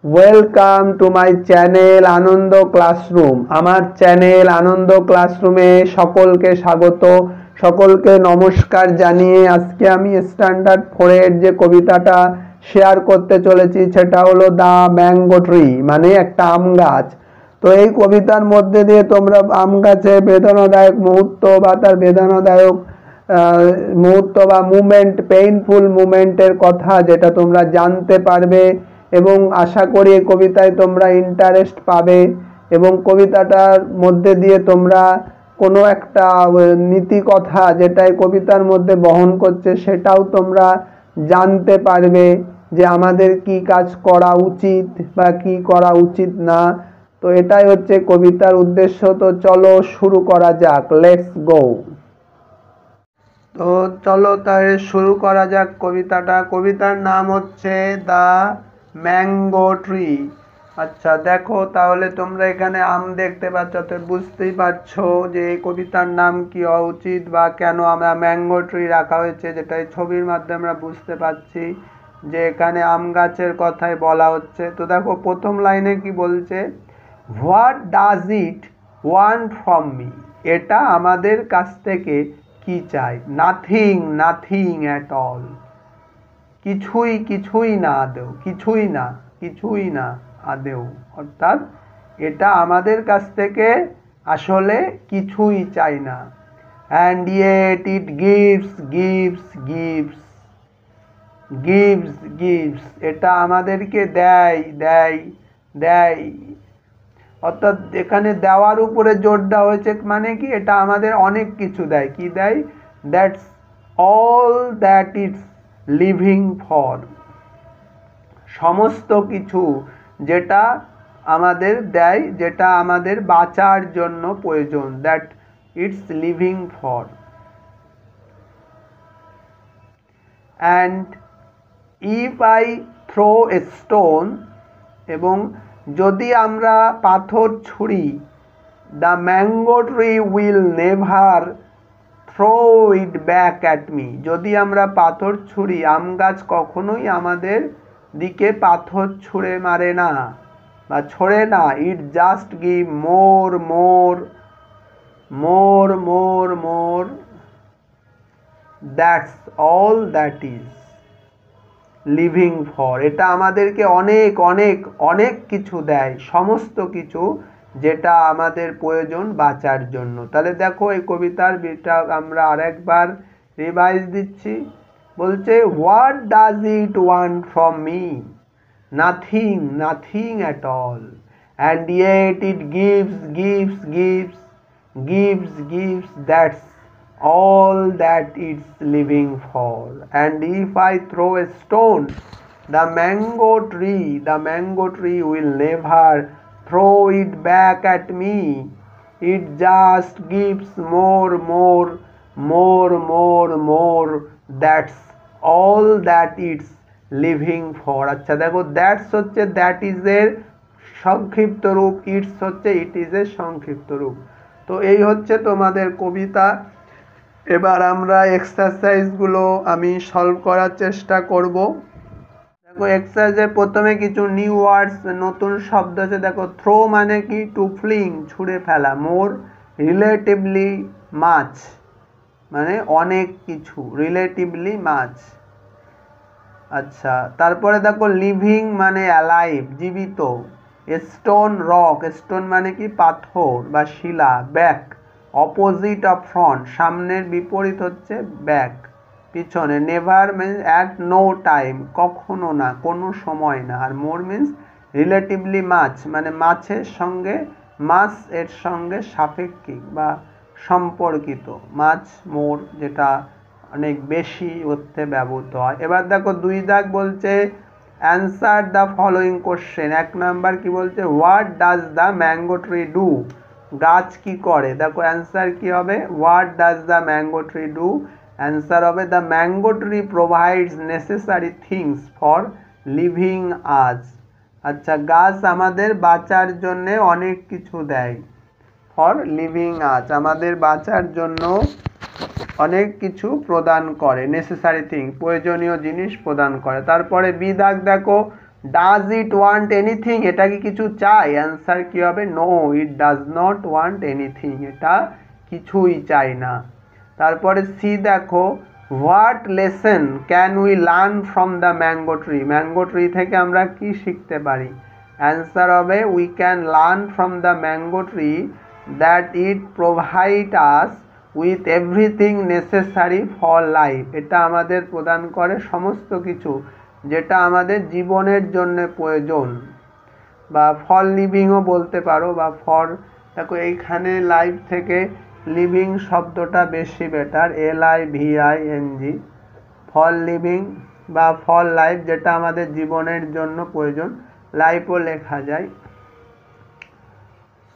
Welcome to my channel Anand classroom. আমার channel Anand ক্লাসরুমে সকলকে স্বাগত, সকলকে নমস্কার জানিয়ে আজকে আমি স্ট্যান্ডার্ড 4 এর যে কবিতাটা শেয়ার করতে চলেছি সেটা হলো দ্য ম্যাঙ্গো ট্রি, মানে একটা আম গাছ। তো এই কবিতার মধ্যে দিয়ে তোমরা আম গাছের বেদনাদায়ক মুহূর্ত বা তার বেদনাদায়ক মুহূর্ত বা মুমেন্ট, পেইনফুল মুমেন্টের কথা যেটা তোমরা জানতে পারবে এবং আশা করি এই কবিতায় তোমরা ইন্টারেস্ট পাবে এবং কবিতাটার মধ্যে দিয়ে তোমরা কোনো একটা নীতি কথা যেটা এই কবিতার মধ্যে বহন করছে সেটাও তোমরা জানতে পারবে যে আমাদের কি কাজ করা উচিত বা কি করা উচিত না। তো এটাই হচ্ছে কবিতার উদ্দেশ্য। তো চলো শুরু করা যাক, লেটস গো। তো চলো তাহলে শুরু করা যাক কবিতাটা। কবিতার নাম হচ্ছে দ্য ম্যাঙ্গো ট্রি। আচ্ছা দেখো, তাহলে তোমরা এখানে আম দেখতে পাচ্ছ, তো বুঝতেই পারছো যে এই কবিতার নাম কি হওয়া উচিত বা কেন আমরা ম্যাঙ্গো ট্রি রাখা হয়েছে, যেটা এই ছবির মাধ্যমে আমরা বুঝতে পারছি যে এখানে আম গাছের কথাই বলা হচ্ছে। তো দেখো প্রথম লাইনে কি বলছে, what does it want from me, এটা আমাদের কাছ থেকে কি চাই, নাথিং নাথিং অ্যাট অল, কিছুই কিছুই না আদেও, কিছুই না কিছুই না আদেও, অর্থাৎ এটা আমাদের কাছ থেকে আসলে কিছুই চাই না। And yet it gives gives gives gives gives, এটা আমাদেরকে দেয় দেয় দেয়, অর্থাৎ এখানে দেওয়ার উপরে জোর দেওয়া হয়েছে, মানে কি এটা আমাদের অনেক কিছু দেয়। কি দেয়? That's all that it's living for, সমস্ত কিছু যেটা আমাদের দেয়, যেটা আমাদের বাঁচার জন্য প্রয়োজন, that it's living for. And if I throw a stone, এবং যদি আমরা পাথর ছুঁড়ি, the mango tree will never throw it back at me, যদি আমরা পাথর ছুঁড়ি, আম গাছ কখনোই আমাদের দিকে পাথর ছুঁড়ে মারে না বা ছোড়ে না। It just give more more more more more, that's all that is living for, এটা আমাদেরকে অনেক অনেক অনেক কিছু দেয়, সমস্ত কিছু যেটা আমাদের প্রয়োজন বাঁচার জন্য। তাহলে দেখো এই কবিতার বিটা আমরা আরেকবার রিভাইজ দিচ্ছি। বলছে, what does it want from me, nothing nothing at all, and yet it gives gives gives gives gives, that's all that it's living for. And if I throw a stone, the mango tree will never throw it back at me. It just gives more more more more more, that's all that it's living for. আচ্ছা দেখো, that's হচ্ছে that is এর সংক্ষিপ্ত রূপ, it's হচ্ছে it is এর সংক্ষিপ্ত রূপ। তো এই হচ্ছে তোমাদের কবিতা। এবার আমরা এক্সারসাইজগুলো আমি সলভ করার চেষ্টা করব। দেখো এক্সারসাইজে প্রথমে কিছু নিউ ওয়ার্ডস, নতুন শব্দ আছে। দেখো থ্রো মানে কি, টু ফ্লিং, ছুঁড়ে ফেলা। মোর, রিলেটিভলি মাছ, মানে অনেক কিছু, রিলেটিভলি মাছ। আচ্ছা তারপরে দেখো লিভিং মানে অ্যালাইভ, জীবিত। স্টোন, রক, স্টোন মানে কি পাথর বা শিলা। ব্যাক, অপোজিট অফ ফ্রন্ট, সামনের বিপরীত হচ্ছে ব্যাক, পিছনে। Never means at no time, কখনো না, কোনো সময় না। আর মোর মিন্স রিলেটিভলি মাছ, মানে মাছের সঙ্গে, মাছ এর সঙ্গে সাপেক্ষিক বা সম্পর্কিত। মাছ মোর, যেটা অনেক বেশি অর্থে ব্যবহৃত হয়। এবার দেখো দুই দাগ বলছে অ্যান্সার দ্য ফলোয়িং কোশ্চেন। এক নাম্বার কি বলছে, what does the mango tree do, গাছ কি করে। দেখো অ্যান্সার কি হবে, what does the mango tree do, answer হবে the mango tree provides necessary things for living আজ। আচ্ছা গাছ আমাদের বাঁচার জন্যে অনেক কিছু দেয়, ফর লিভিং আজ, আমাদের বাঁচার জন্য অনেক কিছু প্রদান করে, নেসেসারি থিং, প্রয়োজনীয় জিনিস প্রদান করে। তারপরে বি দাগ দেখো, ডাজ ইট ওয়ান্ট এনিথিং, এটা কি কিছু চাই? অ্যান্সার কি হবে? No, it does not want anything, এটা কিছুই চাই না। তারপরে সি দেখো, what lesson can we learn from the mango tree, mango tree থেকে আমরা কি শিখতে পারি? অ্যান্সার হবে we can learn from the mango tree that it provide us with everything necessary for life, এটা আমাদের প্রদান করে সমস্ত কিছু যেটা আমাদের জীবনের জন্য প্রয়োজন, বা ফর লিভিংও বলতে পারো, বা ফর, দেখো এইখানে লাইফ থেকে লিভিং শব্দটা বেশি বেটার, LIVING, ফর লিভিং বা ফর লাইফ, যেটা আমাদের জীবনের জন্য প্রয়োজন, লাইফও লেখা যায়।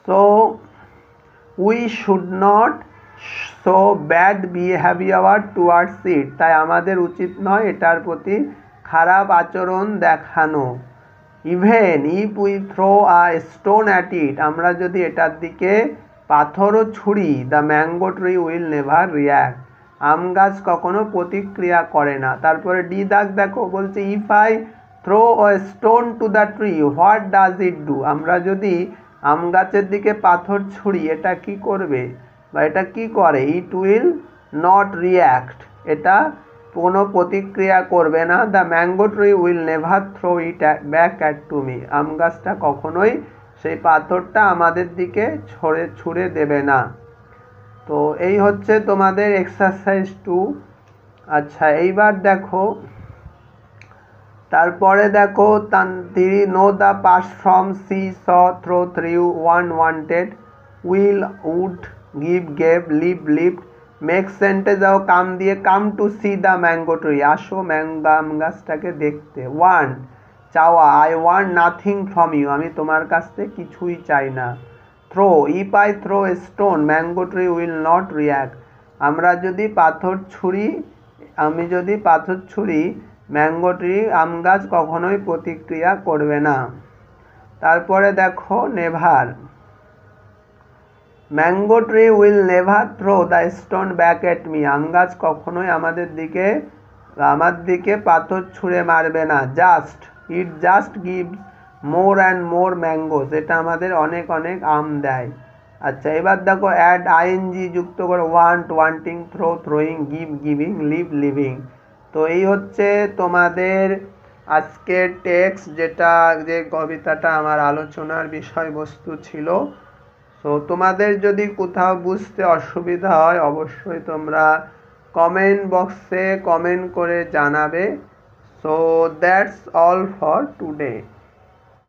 So we should not show bad behaviour towards it, তাই আমাদের উচিত নয় এটার প্রতি খারাপ আচরণ দেখানো। Even if we throw a stone at it, আমরা যদি এটার দিকে পাথরও ছুঁড়ি, the mango tree will never react, আম গাছ কখনো প্রতিক্রিয়া করে না। তারপরে ডি দাগ দেখো, বলছে if I throw a stone to the tree what does it do, আমরা যদি আম গাছের দিকে পাথর ছুঁড়ি এটা কি করবে বা এটা কি করে? ইট উইল নট রিয়াক্ট, এটা কোনো প্রতিক্রিয়া করবে না। The mango tree will never throw it back at to me, আম গাছটা কখনোই সেই পাথরটা আমাদের দিকে ছুঁড়ে দেবে না। তো এই হচ্ছে তোমাদের এক্সারসাইজ 2। আচ্ছা, এইবার দেখো, তারপরে দেখো, তান্ত্রি no the pass from see saw throw threw want wanted will would give gave live live, make sentence দাও কাম দিয়ে, come to see the mango tree, আসো আম গাছটাকে দেখতে। ওয়ান্ট চাওয়া, I want nothing from you, আমি তোমার কাছ থেকে কিছুই চাই না। Throw, if I throw stone mango tree will not react, আমরা যদি পাথর ছুঁড়ি, আমি যদি পাথর ছুঁড়ি ম্যাঙ্গো ট্রি আম গাছ কখনোই প্রতিক্রিয়া করবে না। তারপরে দেখো never, mango tree will never throw the stone back at me, আম গাছ কখনোই আমার দিকে পাথর ছুঁড়ে মারবে না। Just, it just gives more and more mangoes, এটা আমাদের অনেক অনেক আম দেয়। আচ্ছা, এবার দেখো অ্যাড আইএনজি যুক্ত করে, want wanting, throw throwing, give giving, live living. তো এই হচ্ছে তোমাদের আজকের টেক্সট, যে কবিতাটা আমার আলোচনার বিষয়বস্তু ছিল। তো তোমাদের যদি কোথাও বুঝতে অসুবিধা হয় অবশ্যই তোমরা কমেন্ট বক্সে কমেন্ট করে জানাবে। So that's all for today.